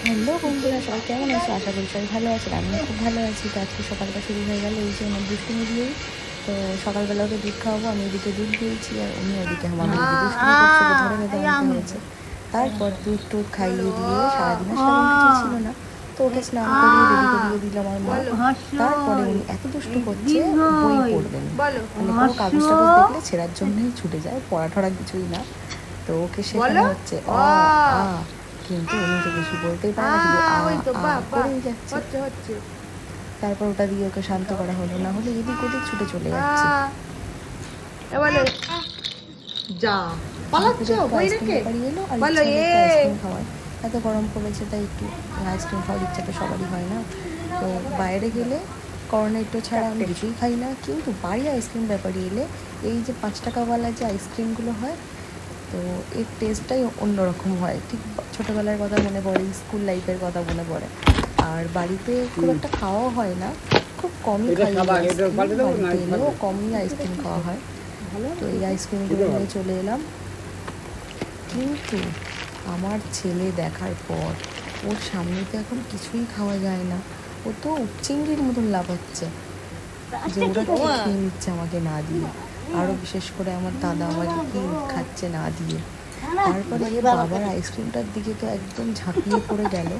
Hello বন্ধুরা, সবাই কেমন আছো? আশা করি সবাই ভালো আছে। আমিও খুব ভালো আছি। তো আজকে সকালটা শুরু হয়ে গেল এই যে আমার দুষ্টুমি দিয়েই। তো সকালবেলা ওকে দুধ খাওয়াবো, আমি এদিকে দুধ দিয়েছি আর উনি ওদিকে আমার দিকে দুষ্টুমি করছে, ওকে ধরে বেঁধে আনতে হয়েছে। তারপর দুধ টুধ খাইয়ে দিয়ে সারাদিন আর সেরকম কিছু ছিল না, তো ওকে স্নান করিয়ে রেডি করিয়ে দিল আমার মা। তারপরে উনি এত দুষ্টু করছে, বই পড়বেন মানে কোনো কাগজ টাগজ দেখলে ছেঁড়ার জন্যই ছুটে যায়, পড়া ঠড়া কিছুই না। তো ওকে শেখানো হচ্ছে অ আ, কিন্তু উনি তো কিছু বলতেই পারে না, শুধু করেই যাচ্ছে। তারপর ওটা দিয়ে ওকে শান্ত করা হলো, না হলে এদিক ওদিক ছুটে চলে যাচ্ছে। যা পালাচ্ছ বই রেখে এলো আর বলো আইসক্রিম খাওয়ায়। এত গরম পড়েছে তাই একটু আইসক্রিম খাওয়ার ইচ্ছা তো সবারই হয় না। তো বাইরে গেলে কর্নেটো ছাড়া আমি কিছুই খাই না, কিন্তু বাড়ি আইসক্রিম ব্যাপারে এলে এই যে 5 টাকাওয়ালা যে আইসক্রিমগুলো হয়, তো এর টেস্টটাই অন্যরকম হয়। ঠিক ছোটোবেলার কথা মনে পড়ে, স্কুল লাইফের কথা মনে পড়ে। আর বাড়িতে খুব একটা খাওয়া হয় না, খুব কমই খাই। বাড়িতে এলেও কমই আইসক্রিম খাওয়া হয়। তো এই আইসক্রিমগুলো নিয়ে চলে এলাম, কিন্তু আমার ছেলে দেখার পর ওর সামনে তো এখন কিছুই খাওয়া যায় না। ও তো চিংড়ির মতন লাফাচ্ছে যে ওরা কি খেয়ে নিচ্ছে আমাকে না দিয়ে। আরও বিশেষ করে আমার দাদা আমাকে কি খাচ্ছে না দিয়ে। তারপরে যে বাবার আইসক্রিমটার দিকে তো একদম ঝাঁপিয়ে পড়ে গেল,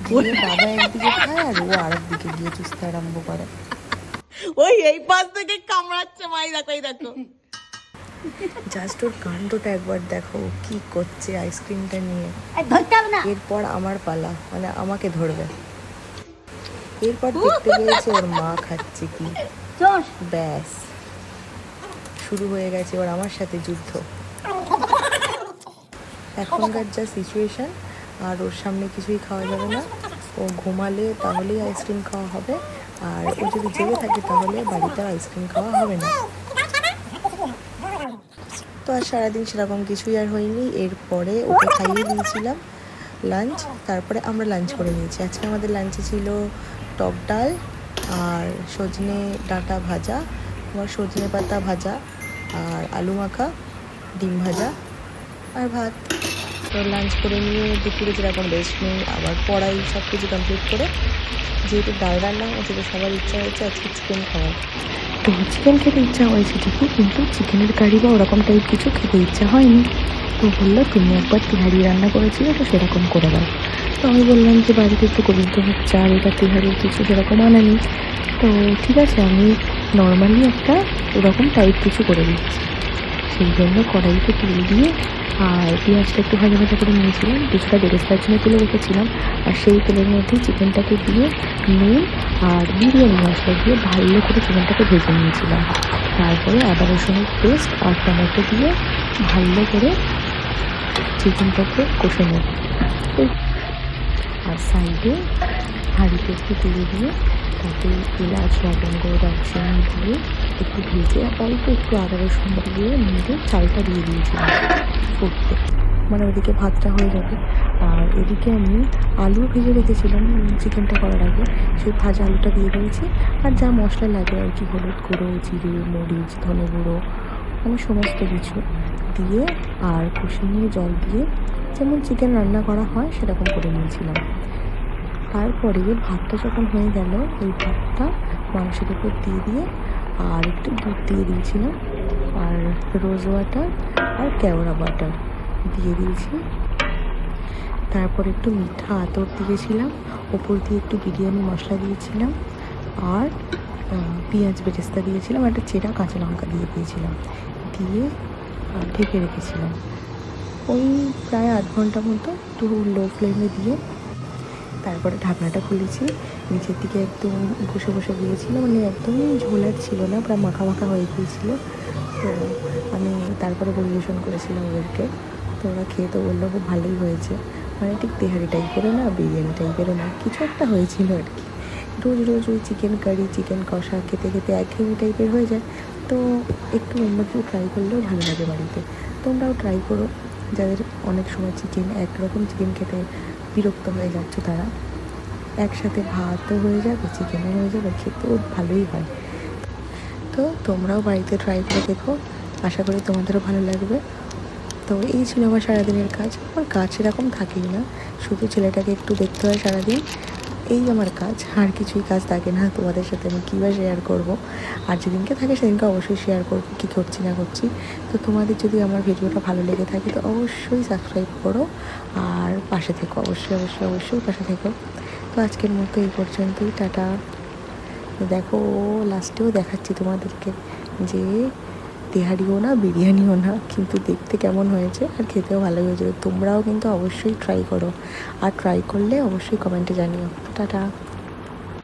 গিয়ে বাবা একদিকে খায় আর ও আর একদিকে গিয়ে চুষতে আরম্ভ করে। ওই এই পাশ থেকে কামড়াচ্ছে মাই, দেখো এই দেখো। জাস্ট ওর কাণ্ডটা একবার দেখো, কি করছে আইসক্রিমটা নিয়ে। এরপর আমার পালা, মানে আমাকে ধরবে। এরপর দেখতে পেয়েছে ওর মা খাচ্ছে কি, ব্যাস শুরু হয়ে গেছে এবার আমার সাথে যুদ্ধ। এখনকার যা সিচুয়েশান, আর ওর সামনে কিছুই খাওয়া যাবে না। ও ঘুমালে তাহলেই আইসক্রিম খাওয়া হবে, আর ও যদি জেগে থাকে তাহলে বাড়িতে আইসক্রিম খাওয়া হবে না। তো আর সারাদিন সেরকম কিছুই আর হয়নি। এরপরে ওকে খাইয়ে দিয়েছিলাম লাঞ্চ, তারপরে আমরা লাঞ্চ করে নিয়েছি। আজকে আমাদের লাঞ্চে ছিল টক ডাল আর সজনে ডাঁটা ভাজা, তোমার সজনে পাতা ভাজা, আর আলু মাখা, ডিম ভাজা আর ভাত। তো লাঞ্চ করে নিয়ে দুপুরে যেরকম রেস্ট নিই, আবার পড়াই, সব কিছু কমপ্লিট করে, যেহেতু ডাল রান্না হয়েছে তো সবার ইচ্ছা হয়েছে আজকে চিকেন খাওয়ার। তো চিকেন খেতে ইচ্ছা হয়েছে ঠিকই, কিন্তু চিকেনের কারি বা ওরকম টাইপ কিছু খেতে ইচ্ছা হয়নি। তো বললো তুমি একবার তিহারি রান্না করেছিলে তো সেরকম করে দাও। তো আমি বললাম যে বাড়িতে একটু গোবিন্দভোগ চাল বা তিহারির কিছু সেরকম আনানি, তো ঠিক আছে আমি নর্মালি একটা ওরকম টাইপ কিছু করে দিচ্ছি। সেই জন্য কড়াইতে তেল দিয়ে আর পেঁয়াজটা একটু ভাজা ভাজা করে নিয়েছিলাম, কিছুটা বেরেস্তার জন্য তুলে রেখেছিলাম, আর সেই তেলের মধ্যেই চিকেনটাকে দিয়ে নুন আর বিরিয়ানি মশলা দিয়ে ভালো করে চিকেনটাকে ভেজে নিয়েছিলাম। তারপরে আদা রসুনের পেস্ট আর টমেটো দিয়ে ভালো করে চিকেনটাকে কষে নেব। আর সাইডে হাঁড়িতে একটু তেল দিয়ে তাতে এলাচ লবঙ্গ দারচিনি দিয়ে একটু ভেজে অল্প একটু আদা রসুন দিয়ে নেড়ে চালটা দিয়ে দিয়েছিলাম ফুটতে, মানে ওদিকে ভাতটা হয়ে যাবে। আর এদিকে আমি আলু ভেজে রেখেছিলাম চিকেনটা করার আগে, সেই ভাজা আলুটা দিয়ে দিয়েছি। আর যা মশলা লাগে আর কি, হলুদ গুঁড়ো, জিরে, মরিচ, ধনে গুঁড়ো, মানে সমস্ত কিছু দিয়ে আর কষিয়ে নিয়ে জল দিয়ে যেমন চিকেন রান্না করা হয় সেরকম করে নিয়েছিলাম। তারপরে ভাতটা যখন হয়ে গেল, ওই ভাতটা মাংসের উপর দিয়ে দিয়ে আর একটু দুধ দিয়ে দিয়েছিলাম, আর রোজ ওয়াটার আর কেওড়া বাটার দিয়ে দিয়েছি। তারপর একটু মিঠা আতর দিয়েছিলাম, ওপর দিয়ে একটু বিরিয়ানি মশলা দিয়েছিলাম, আর পেঁয়াজ বেরেস্তা দিয়েছিলাম, একটা চেরা কাঁচা লঙ্কা দিয়ে দিয়েছিলাম, দিয়ে ঢেকে রেখেছিলাম ওই প্রায় 8 ঘন্টা মতো, একটু লো ফ্লেমে দিয়ে। তারপরে ঢাকনাটা খুলেছি, নিচের দিকে একদম বসে বসে গিয়েছিল, মানে একদমই ঝোলার ছিল না, প্রায় মাখা মাখা হয়ে গিয়েছিলো। তো আমি তারপরে পরিবেশন করেছিলাম ওদেরকে, তো ওরা খেয়ে তো বললো খুব ভালোই হয়েছে। মানে ঠিক তেহারি টাইপেরও না, বিরিয়ানি টাইপেরও না, কিছু একটা হয়েছিল আর কি। রোজ রোজ ওই চিকেন কারি, চিকেন কষা খেতে খেতে একঘেয়েমি টাইপের হয়ে যায়, তো একটু অন্য কিছু ট্রাই করলেও ভালো লাগে বাড়িতে। তোমরাও ট্রাই করো, যাদের অনেক সময় চিকেন, একরকম চিকেন খেতে বিরক্ত হয়ে যাচ্ছ, তারা একসাথে ভাতও হয়ে যাবে, চিকেনও হয়ে যাবে, খেতেও ভালোই হয়। তো তোমরাও বাড়িতে ট্রাই করে দেখো, আশা করি তোমাদেরও ভালো লাগবে। তো এই ছিল আমার সারাদিনের কাজ। আমার কাজ সেরকম থাকেই না, শুধু ছেলেটাকে একটু দেখতে হয় সারাদিন, এই আমার কাজ, আর কিছুই কাজ থাকে না। তোমাদের সাথে আমি কী বা শেয়ার করবো, আর যেদিনকে থাকে সেদিনকে অবশ্যই শেয়ার করবো কী করছি না করছি। তো তোমাদের যদি আমার ভিডিওটা ভালো লেগে থাকে তো অবশ্যই সাবস্ক্রাইব করো, আর পাশে থেকো, অবশ্যই অবশ্যই অবশ্যই পাশে থেকো। তো আজকের মতো এই পর্যন্তই, টাটা। দেখো লাস্টেও দেখাচ্ছি তোমাদেরকে যে তেহারিও না বিরিয়ানিও না, কিন্তু দেখতে কেমন হয়েছে আর খেতেও ভালো হয়েছে। তোমরাও কিন্তু অবশ্যই ট্রাই করো, আর ট্রাই করলে অবশ্যই কমেন্টে জানিও। টাটা।